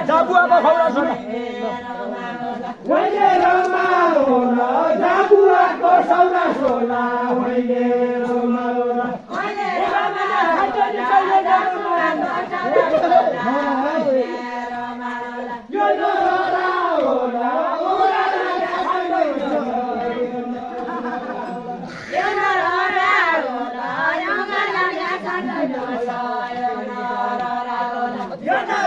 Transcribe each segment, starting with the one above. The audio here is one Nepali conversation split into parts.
Jabu apa khawra sana? Wajah Ramaona, jabu aku saura sola, wajah Ramaona. Wajah Ramaona, hati di sana jabu aku saura sola, wajah Ramaona. Yono Ramaona, orang yang hati di sana. Yono Ramaona, yang ada di sana dosa, Yono Ramaona. Yono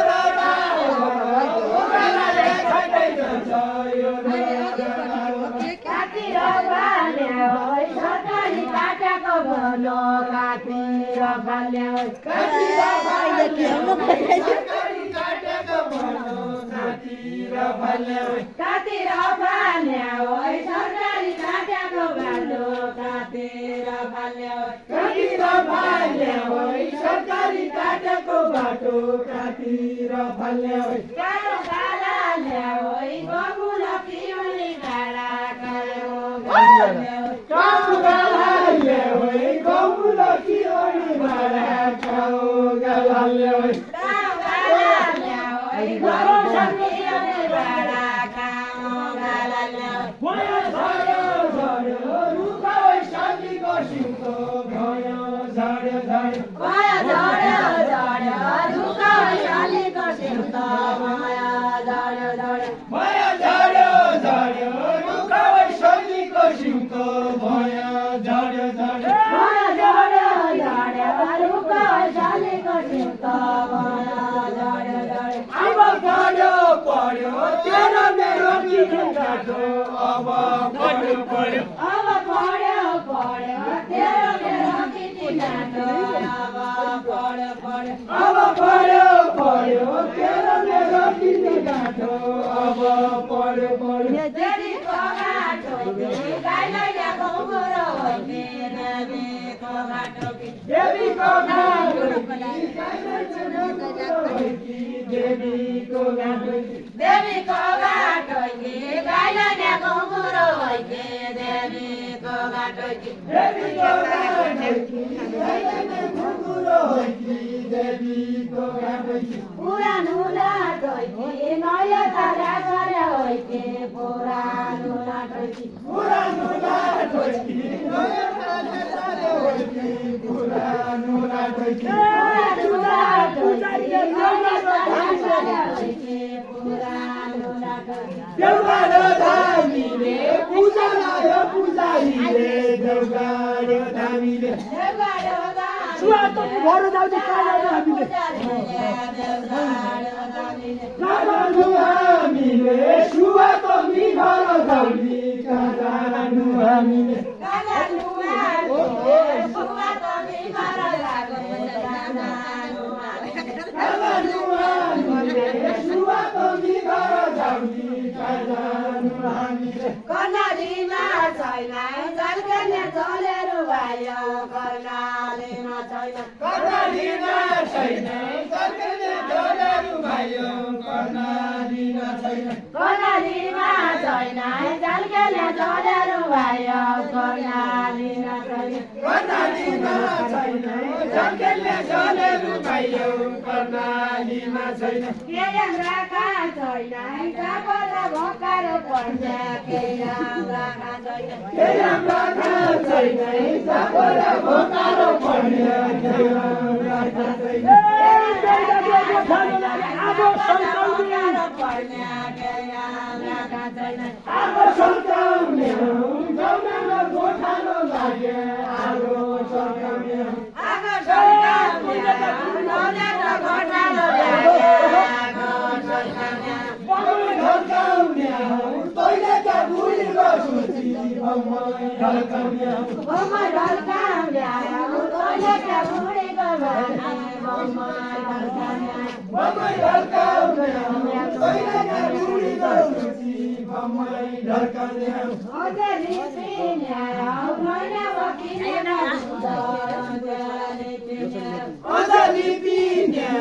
Ada di pinya,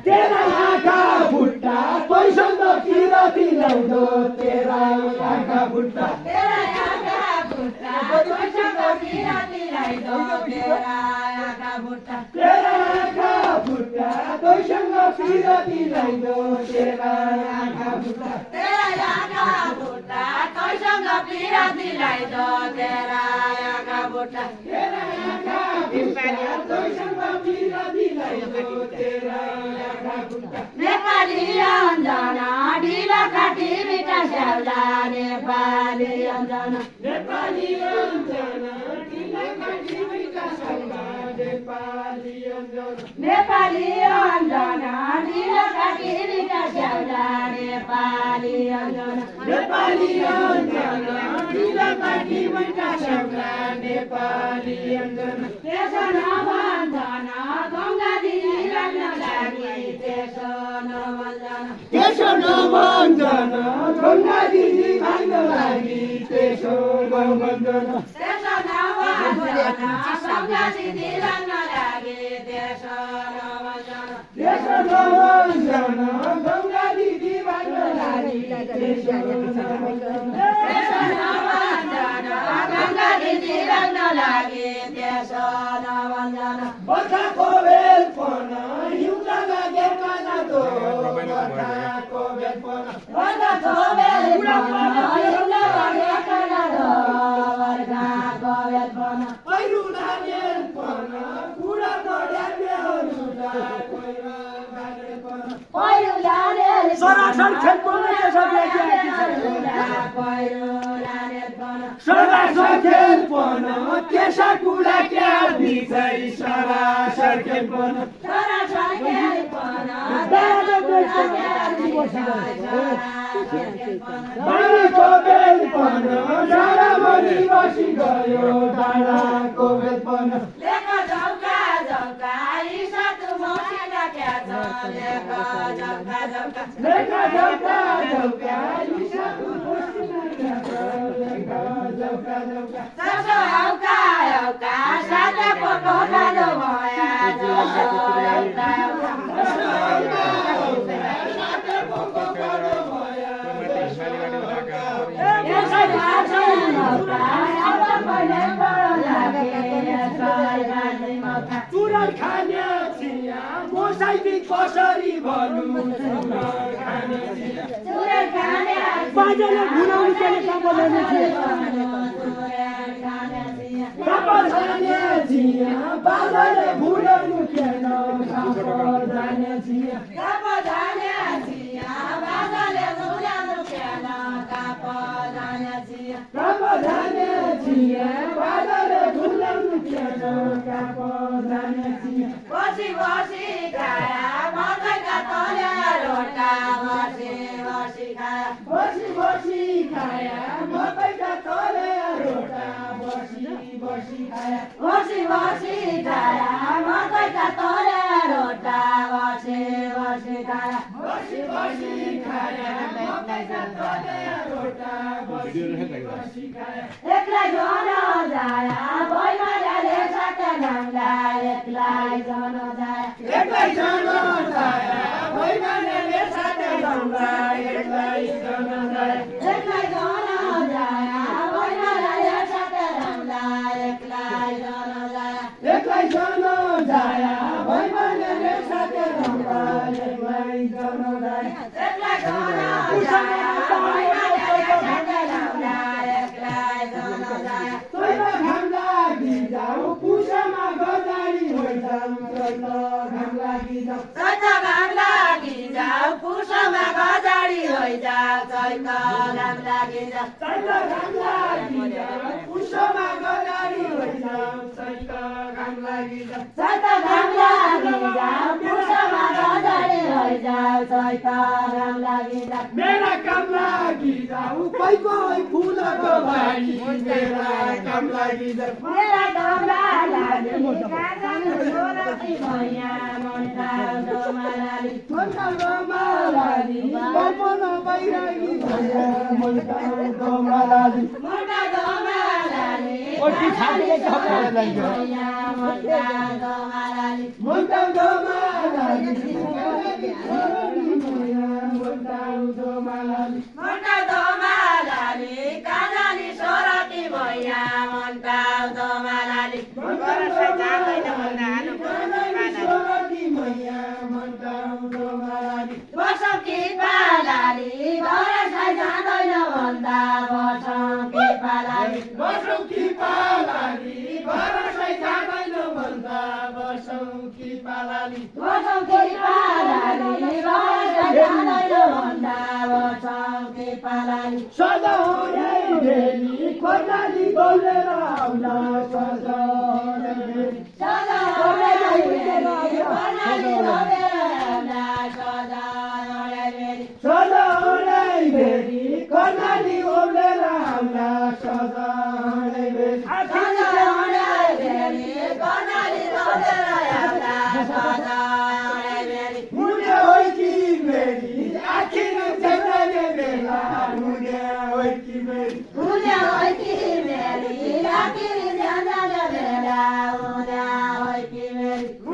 तेरा आँखा फुट्टा पैसँग किराती ल्याउँदो तेरा आँखा फुट्टा तेरा आँखा फुट्टा पैसँग किराती ल्याउँदो तेरा आँखा फुट्टा तेरा आँखा फुट्टा पैसँग किराती ल्याउँदो तेरा आँखा फुट्टा तेरा आँखा फुट्टा पैसँग किराती ल्याउँदो तेरा आँखा फुट्टा तेरा आँखा पैसँग किराती ल्याउँदो तेरा नेपाली अञ्जना ढिला काटी मिठा स्याउला नेपाली अञ्जना नेपाली अञ्जना ढिला काटी मिठा स्याउला नेपाली अञ्जना नेपाली अञ्जना ढिला काटी मिठा स्याउला नेपाली अञ्जना नेपाली अञ्जना ढिला काटी मिठा स्याउला नेपाली अञ्जना त्यसो नभन्छना गङ्गा दिदी लाग्न लागि त्यसो नभन्छना गङ्गा दिदी लाग्न लागि त्यसो नभन्छना त्यसो नभन्छना गङ्गा दिदी लाग्न लागि त्यसो नभन्छना त्यसो नभन्छना गङ्गा दिदी लाग्न लागि त्यसो नभन्छना त्यसो नभन्छना गङ्गा दिदी लाग्न लागि त्यसो नभन्छना बर्खाको बेलपना हिउँदा लागेका जाँदो बर्खाको बेलपना बर्खाको बेलपना हिउँदा लागेका जाँदो बर्खाको बेलपना पहिरो लागेलपना कुरा नल्याएहुँदा पहिरो लागेलपना पहिरो लागेल सरासर खेलपना पहिरो लागेलपना सरासर खेलपना त्यसा कुरा क्या दिन्छै सरासर खेलपना सरासर खेलपना बारीको बेलपना डाँडाभरि बसी गयो डाँडाको बेलपना लेखा झौका झौका सातो मसिना क्या छ लेखा झौका झौका लेखा झौका झौका सातो मसिना क्या छ लेखा झौका झौका जसो हौका हौका साताको कोठालो भया जसो हौका चुरण खाने चिया मोसाइदी कसरी भन्नु चुरण खाने बाजेले भुनाउनु पर्ने काम गर्ने चिया बाजेले भुनाउनु पर्ने काम गर्ने चिया बाजेले भुनाउनु पर्ने काम गर्ने चिया बाजेले भुनाउनु पर्ने काम गर्ने चिया बसी बसी खाया मकैका तले रोटा बसी बसी खाया बसी बसी खाया मकैका तले रोटा बसी बसी खाया बसी बसी खाया मकैका तले रोटा बसी बसी खाया बसी बसी खाया मकैका तले रोटा बसी बसी खाया एक्लै जन जाया भैमाले साटा ढङ्गा एक्लै जन जाया एक्लै जन जाया भैमाले साटा ढङ्गा एक्लै जन जाया एक्लै जन जाया भैमाले साटा ढङ्गा एक्लै जन जाया एक्लै जन जाया भैमाले साटा ढङ्गा मेरा काम लागि जाऊ कोही कोही फुलको भाइ मेरा काम लागि जाऊ मेरा काम लागि भैया मालाली बपन बैरागी भैया मालाली ओटी छाडले कपडा सदा बेली कोलाली बोलेर आउला सदा बेली कोलाली बोलेर आउला सदा मुझे होई की मेरी आखिर जगने बेला मुझे होई की मेरी मुझे होई की मेरी आखिर जगने बेला मुझे होई की मेरी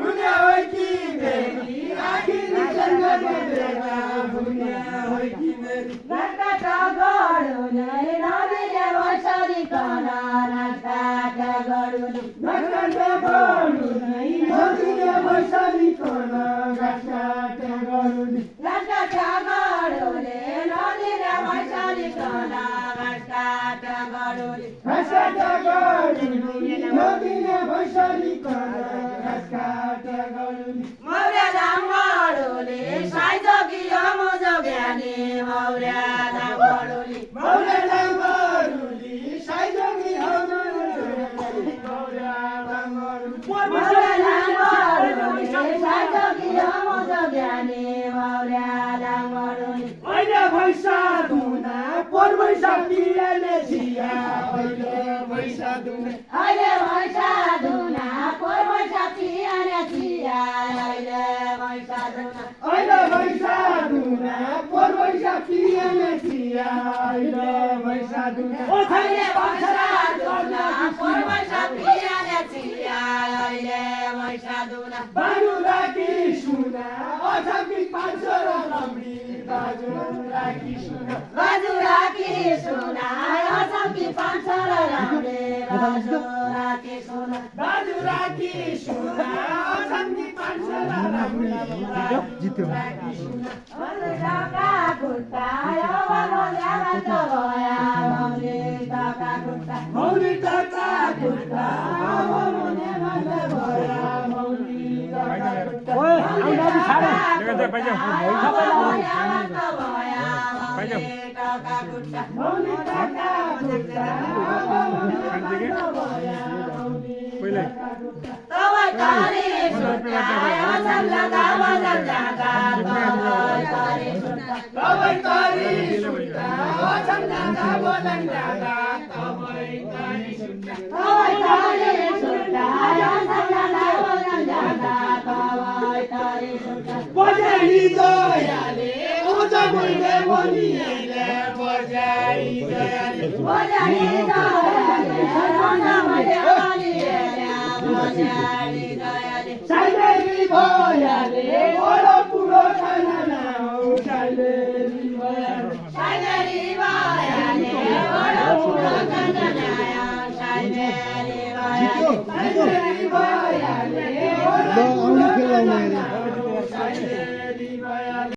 Lo,